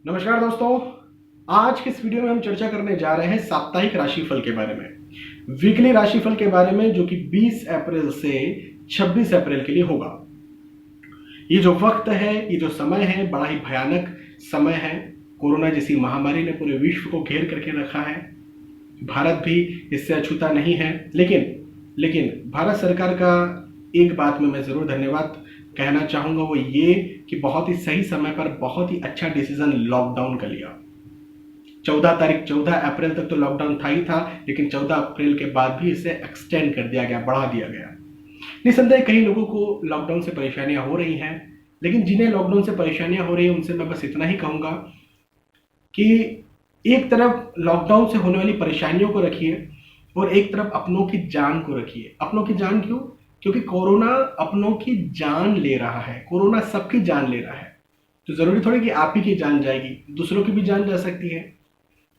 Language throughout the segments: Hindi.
नमस्कार दोस्तों। आज के इस वीडियो में हम चर्चा करने जा रहे हैं साप्ताहिक राशिफल के बारे में, वीकली राशिफल के बारे में, जो कि 20 अप्रैल से 26 अप्रैल के लिए होगा। ये जो वक्त है, ये जो समय है, बड़ा ही भयानक समय है। कोरोना जैसी महामारी ने पूरे विश्व को घेर करके रखा है। भारत भी इससे अछूता नहीं है। लेकिन भारत सरकार का एक बात में मैं जरूर धन्यवाद कहना चाहूंगा, वो ये कि बहुत ही सही समय पर बहुत ही अच्छा डिसीजन लॉकडाउन का लिया। 14 अप्रैल तक तो लॉकडाउन था ही था, लेकिन 14 अप्रैल के बाद भी इसे एक्सटेंड कर दिया गया, बढ़ा दिया गया। निसंदेह कई लोगों को लॉकडाउन से परेशानियां हो रही हैं, लेकिन जिन्हें लॉकडाउन से परेशानियां हो रही हैं उनसे मैं बस इतना ही कहूंगा कि एक तरफ लॉकडाउन से होने वाली परेशानियों को रखिए और एक तरफ अपनों की जान को रखिए। अपनों की जान क्यों? क्योंकि कोरोना अपनों की जान ले रहा है। कोरोना सबकी जान ले रहा है, तो जरूरी थोड़ी कि आप ही की जान जाएगी, दूसरों की भी जान जा सकती है।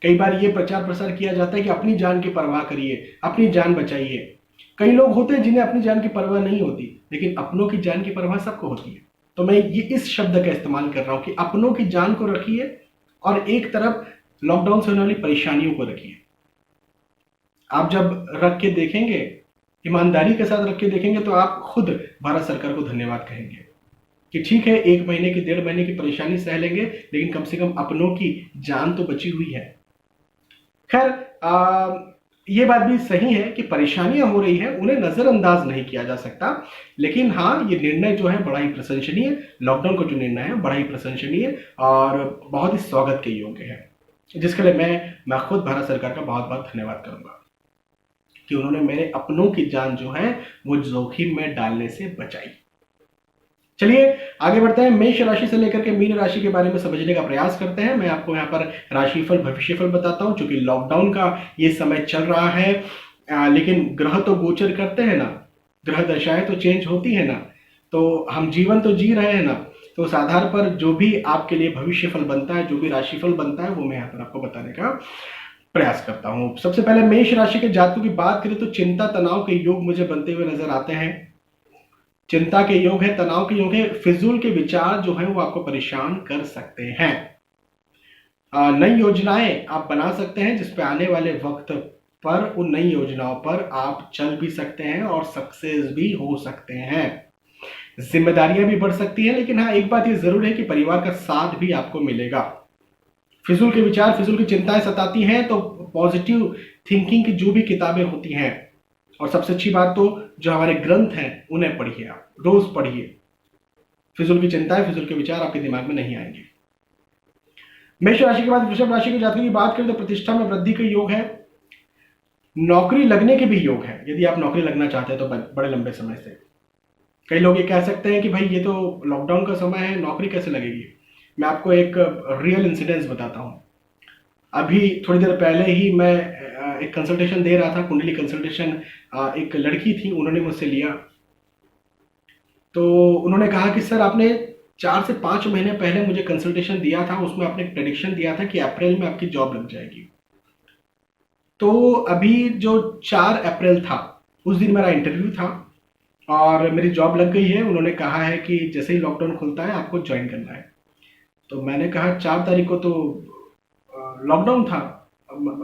कई बार ये प्रचार प्रसार किया जाता है कि अपनी जान की परवाह करिए, अपनी जान बचाइए। कई लोग होते हैं जिन्हें अपनी जान की परवाह नहीं होती, लेकिन अपनों की जान की परवाह सबको होती है। तो मैं ये इस शब्द का इस्तेमाल कर रहा हूं कि अपनों की जान को रखिए और एक तरफ लॉकडाउन से होने वाली परेशानियों को रखिए। आप जब रख के देखेंगे, ईमानदारी के साथ रख के देखेंगे, तो आप खुद भारत सरकार को धन्यवाद कहेंगे कि ठीक है, 1 महीने की 1.5 महीने की परेशानी सह लेंगे, लेकिन कम से कम अपनों की जान तो बची हुई है। खैर, ये बात भी सही है कि परेशानियां हो रही है, उन्हें नजरअंदाज नहीं किया जा सकता। लेकिन हाँ, ये निर्णय जो है बड़ा ही प्रशंसनीय, लॉकडाउन का जो निर्णय है बड़ा ही प्रशंसनीय और बहुत ही स्वागत के योग्य है, जिसके लिए मैं खुद भारत सरकार का बहुत बहुत धन्यवाद करूंगा कि उन्होंने मेरे अपनों की जान जो है वो जोखिम में डालने से बचाई। चलिए आगे बढ़ते हैं। मेष राशि से लेकर के मीन राशि के बारे में समझने का प्रयास करते हैं। मैं आपको यहाँ पर राशिफल भविष्यफल बताता हूँ, चूंकि लॉकडाउन का ये समय चल रहा है, लेकिन ग्रह तो गोचर करते हैं ना, ग्रह दशाएं तो चेंज होती है ना, तो हम जीवन तो जी रहे हैं ना। तो उस आधार पर जो भी आपके लिए भविष्यफल बनता है, जो भी राशिफल बनता है, वो मैं यहाँ पर आपको बताने का प्रयास करता हूं। सबसे पहले मेष राशि के जातकों की बात करें तो चिंता तनाव के योग मुझे बनते हुए नजर आते हैं। चिंता के योग है, तनाव के योग है, फिजूल के विचार जो है वो आपको परेशान कर सकते हैं। नई योजनाएं आप बना सकते हैं, जिसपे आने वाले वक्त पर उन नई योजनाओं पर आप चल भी सकते हैं और सक्सेस भी हो सकते हैं। जिम्मेदारियां भी बढ़ सकती हैं, लेकिन हाँ, एक बात ये जरूर है कि परिवार का साथ भी आपको मिलेगा। फिजूल के विचार, फिजूल की चिंताएं सताती हैं, तो पॉजिटिव थिंकिंग की जो भी किताबें होती हैं, और सबसे अच्छी बात तो जो हमारे ग्रंथ हैं उन्हें पढ़िए, आप रोज पढ़िए। फिजूल की चिंताएं, फिजूल के विचार आपके दिमाग में नहीं आएंगे। मेष राशि के बाद वृषभ राशि के जातकों की बात करें तो प्रतिष्ठा में वृद्धि का योग है, नौकरी लगने के भी योग है। यदि आप नौकरी लगना चाहते हैं तो बड़े लंबे समय से। कई लोग ये कह सकते हैं कि भाई ये तो लॉकडाउन का समय है, नौकरी कैसे लगेगी। मैं आपको एक रियल इंसिडेंस बताता हूँ। अभी थोड़ी देर पहले ही मैं एक कंसल्टेशन दे रहा था, कुंडली कंसल्टेशन। एक लड़की थी, उन्होंने मुझसे लिया, तो उन्होंने कहा कि सर आपने 4 से 5 महीने पहले मुझे कंसल्टेशन दिया था, उसमें आपने एक प्रेडिक्शन दिया था कि अप्रैल में आपकी जॉब लग जाएगी। तो अभी जो 4 अप्रैल था, उस दिन मेरा इंटरव्यू था और मेरी जॉब लग गई है। उन्होंने कहा है कि जैसे ही लॉकडाउन खुलता है आपको ज्वाइन करना है। तो मैंने कहा 4 तारीख को तो लॉकडाउन था,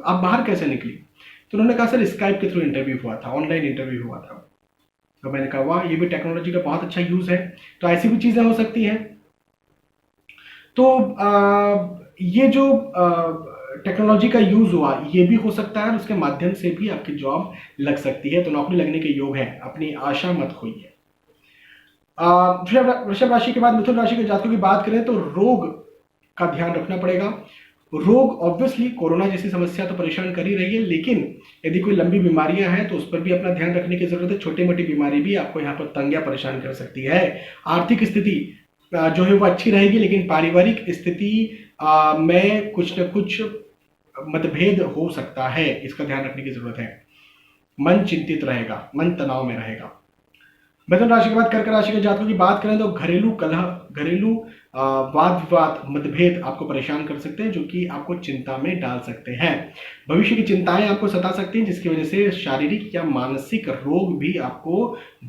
आप बाहर कैसे निकली? तो उन्होंने कहा सर स्काइप के थ्रू इंटरव्यू हुआ था, ऑनलाइन इंटरव्यू हुआ था। तो मैंने कहा वाह, ये भी टेक्नोलॉजी का बहुत अच्छा यूज है। तो ऐसी भी चीजें हो सकती हैं। तो ये जो टेक्नोलॉजी का यूज हुआ, ये भी हो सकता है, और उसके माध्यम से भी आपकी जॉब लग सकती है। तो नौकरी लगने के योग है, अपनी आशा मत खोइए। वृषभ राशि के बाद मिथुन राशि के जातकों की बात करें तो रोग का ध्यान रखना पड़ेगा। रोग ऑब्वियसली कोरोना जैसी समस्या तो परेशान कर ही रही है, लेकिन यदि कोई लंबी बीमारियां हैं तो उस पर भी अपना ध्यान रखने की जरूरत है। छोटी मोटी बीमारी भी आपको यहाँ पर तंग या परेशान कर सकती है। आर्थिक स्थिति जो है वो अच्छी रहेगी, लेकिन पारिवारिक स्थिति में कुछ न कुछ मतभेद हो सकता है, इसका ध्यान रखने की जरूरत है। मन चिंतित रहेगा, मन तनाव में रहेगा। मिथुन राशि के बाद कर्क राशि के जातकों की बात करें तो घरेलू कलह, घरेलू वाद विवाद, मतभेद आपको परेशान कर सकते हैं, जो कि आपको चिंता में डाल सकते हैं। भविष्य की चिंताएं आपको सता सकती हैं, जिसकी वजह से शारीरिक या मानसिक रोग भी आपको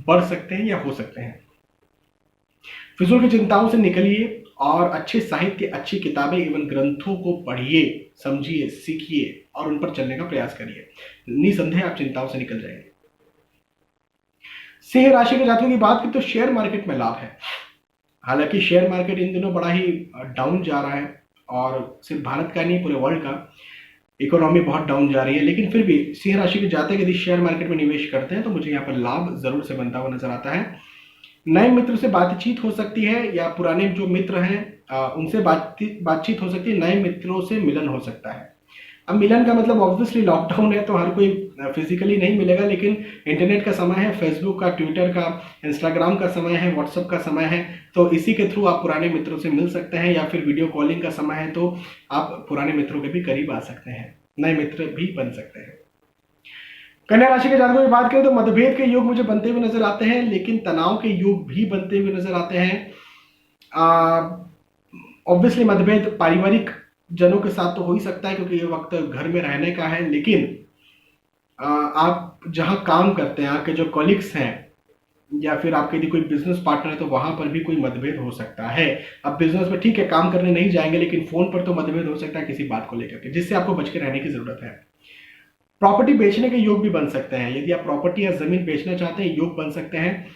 बढ़ सकते हैं या हो सकते हैं। फिजूल की चिंताओं से निकलिए और अच्छे साहित्य, अच्छी किताबें एवं ग्रंथों को पढ़िए, समझिए, सीखिए और उन पर चलने का प्रयास करिए। निसंदेह आप चिंताओं से निकल जाएंगे। सिंह राशि के जातकों की बात करें तो शेयर मार्केट में लाभ है। हालांकि शेयर मार्केट इन दिनों बड़ा ही डाउन जा रहा है और सिर्फ भारत का नहीं, पूरे वर्ल्ड का इकोनॉमी बहुत डाउन जा रही है, लेकिन फिर भी सिंह राशि के जातक यदि शेयर मार्केट में निवेश करते हैं तो मुझे यहाँ पर लाभ जरूर से बनता हुआ नजर आता है। नए मित्र से बातचीत हो सकती है या पुराने जो मित्र हैं उनसे बातचीत हो सकती है, नए मित्रों से मिलन हो सकता है। अब मिलन का मतलब ऑब्वियसली लॉकडाउन है तो हर कोई फिजिकली नहीं मिलेगा, लेकिन इंटरनेट का समय है, फेसबुक का, ट्विटर का, इंस्टाग्राम का समय है, व्हाट्सएप का समय है, तो इसी के थ्रू आप पुराने मित्रों से मिल सकते हैं, या फिर वीडियो कॉलिंग का समय है तो आप पुराने मित्रों के भी करीब आ सकते हैं, नए मित्र भी बन सकते हैं। कन्या राशि के जातकों की बात करें तो मतभेद के योग मुझे बनते हुए नजर आते हैं, लेकिन तनाव के योग भी बनते हुए नजर आते हैं। ऑब्वियसली मतभेद पारिवारिक जनों के साथ तो हो ही सकता है क्योंकि ये वक्त घर में रहने का है, लेकिन आप जहां काम करते हैं, आपके जो कॉलिग्स हैं या फिर आपके यदि कोई बिजनेस पार्टनर है तो वहां पर भी कोई मतभेद हो सकता है। अब बिजनेस में ठीक है काम करने नहीं जाएंगे, लेकिन फोन पर तो मतभेद हो सकता है किसी बात को लेकर के, जिससे आपको बच के रहने की जरूरत है। प्रॉपर्टी बेचने के योग भी बन सकते हैं, यदि आप प्रॉपर्टी या जमीन बेचना चाहते हैं योग बन सकते हैं।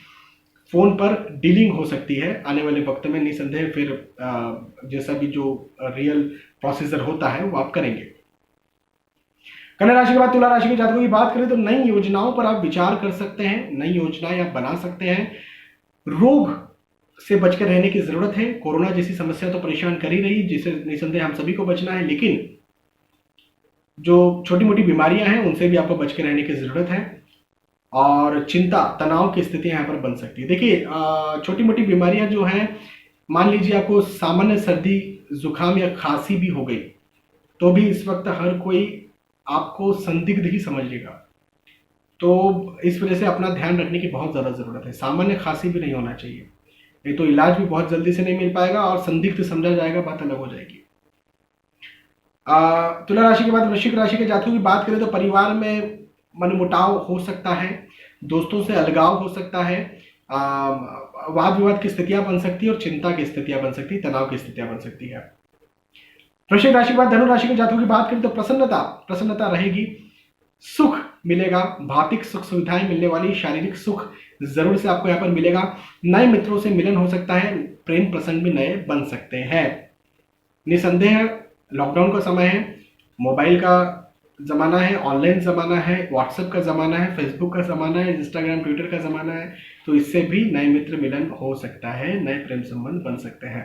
फोन पर डीलिंग हो सकती है आने वाले वक्त में, निसंदेह फिर जैसा भी जो रियल प्रोसीजर होता है वो आप करेंगे। कन्या राशि के बाद तुला राशि के जातकों की बात करें तो नई योजनाओं पर आप विचार कर सकते हैं, नई योजनाएं आप बना सकते हैं। रोग से बचकर रहने की जरूरत है। कोरोना जैसी समस्या तो परेशान कर ही रही, जिससे निसंदेह हम सभी को बचना है, लेकिन जो छोटी मोटी बीमारियां हैं उनसे भी आपको बच के रहने की जरूरत है। और चिंता, तनाव की स्थितियां यहाँ पर बन सकती है। देखिए छोटी मोटी बीमारियां जो हैं, मान लीजिए आपको सामान्य सर्दी जुकाम या खांसी भी हो गई तो भी इस वक्त हर कोई आपको संदिग्ध ही समझेगा, तो इस वजह से अपना ध्यान रखने की बहुत ज्यादा जरूरत है। सामान्य खांसी भी नहीं होना चाहिए, नहीं तो इलाज भी बहुत जल्दी से नहीं मिल पाएगा और संदिग्ध समझा जाएगा, बात अलग हो जाएगी। तुला राशि के बाद वृश्चिक राशि के जातकों की बात करें तो परिवार में मनमुटाव हो सकता है, दोस्तों से अलगाव हो सकता है, वाद विवाद की स्थितियां बन सकती है और चिंता की स्थितियां बन सकती है, तनाव की स्थितियां बन सकती है। वृश्चिक राशि के बाद धनु राशि के जातकों की बात करें तो प्रसन्नता रहेगी, सुख मिलेगा, भौतिक सुख सुविधाएं मिलने वाली, शारीरिक सुख जरूर से आपको यहाँ पर मिलेगा। नए मित्रों से मिलन हो सकता है, प्रेम प्रसंग भी नए बन सकते हैं। निसंदेह लॉकडाउन का समय है, मोबाइल का जमाना है, ऑनलाइन जमाना है, व्हाट्सएप का जमाना है, फेसबुक का जमाना है, इंस्टाग्राम ट्विटर का जमाना है, तो इससे भी नए मित्र मिलन हो सकता है, नए प्रेम संबंध बन सकते हैं।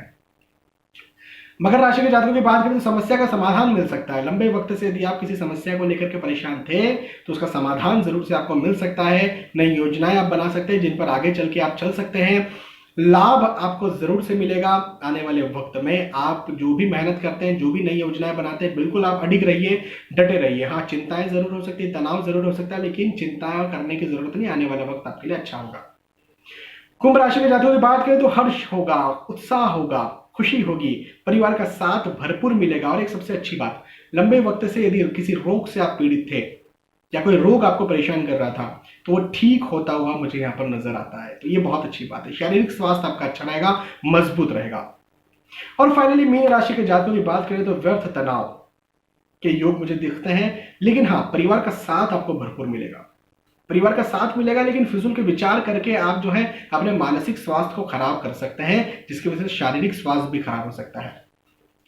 मकर राशि के जातकों की बात करें तो समस्या का समाधान मिल सकता है। लंबे वक्त से यदि आप किसी समस्या को लेकर के परेशान थे तो उसका समाधान जरूर से आपको मिल सकता है। नई योजनाएं आप बना सकते हैं जिन पर आगे चल के आप चल सकते हैं। लाभ आपको जरूर से मिलेगा आने वाले वक्त में। आप जो भी मेहनत करते हैं, जो भी नई योजनाएं बनाते हैं, बिल्कुल आप अडिग रहिए, डटे रहिए। हाँ, चिंताएं जरूर हो सकती है, तनाव जरूर हो सकता है, लेकिन चिंता करने की जरूरत नहीं, आने वाला वक्त आपके लिए अच्छा होगा। कुंभ राशि के जातकों की बात करें तो हर्ष होगा, उत्साह होगा, खुशी होगी, परिवार का साथ भरपूर मिलेगा। और एक सबसे अच्छी बात, लंबे वक्त से यदि किसी रोग से आप पीड़ित थे या कोई रोग आपको परेशान कर रहा था तो वो ठीक होता हुआ मुझे यहाँ पर नजर आता है, तो ये बहुत अच्छी बात है। शारीरिक स्वास्थ्य आपका अच्छा रहेगा, मजबूत रहेगा। और फाइनली मीन राशि के जातकों की बात करें तो व्यर्थ तनाव के योग मुझे दिखते हैं, लेकिन हाँ, परिवार का साथ आपको भरपूर मिलेगा, परिवार का साथ मिलेगा, लेकिन फिजूल के विचार करके आप जो है अपने मानसिक स्वास्थ्य को खराब कर सकते हैं, जिसकी वजह से शारीरिक स्वास्थ्य भी खराब हो सकता है।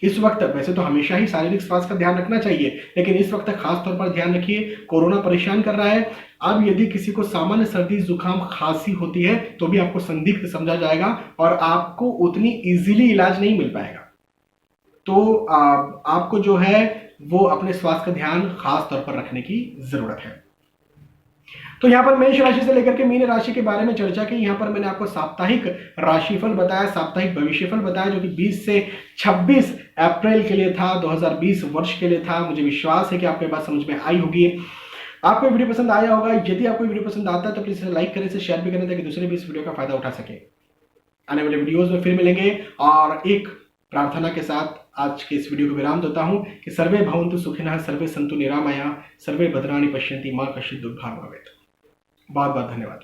इस वक्त वैसे तो हमेशा ही शारीरिक स्वास्थ्य का ध्यान रखना चाहिए, लेकिन इस वक्त खास तौर पर ध्यान रखिए, कोरोना परेशान कर रहा है। अब यदि किसी को सामान्य सर्दी जुकाम खांसी होती है तो भी आपको संदिग्ध समझा जाएगा और आपको उतनी इजीली इलाज नहीं मिल पाएगा। तो आपको जो है वो अपने स्वास्थ्य का ध्यान खास तौर पर रखने की जरूरत है। तो यहाँ पर मेष राशि से लेकर के मीन राशि के बारे में चर्चा की। यहाँ पर मैंने आपको साप्ताहिक राशिफल बताया, साप्ताहिक भविष्यफल बताया, जो कि 20 से 26 अप्रैल के लिए था, 2020 वर्ष के लिए था। मुझे विश्वास है कि आपको बात समझ में आई होगी, आपको वीडियो पसंद आया होगा। यदि आपको वीडियो पसंद आता है तो प्लीज लाइक करें, शेयर भी करें ताकि दूसरे भी इस वीडियो का फायदा उठा सके। आने वाले वीडियोज में फिर मिलेंगे और एक प्रार्थना के साथ आज के इस वीडियो को विराम देता हूं कि सर्वे भवन्तु सुखिनः, सर्वे सन्तु निरामया, सर्वे भद्राणि पश्यन्ति, मा कश्चित् दुर्भाग् भवेत्। बहुत बहुत धन्यवाद।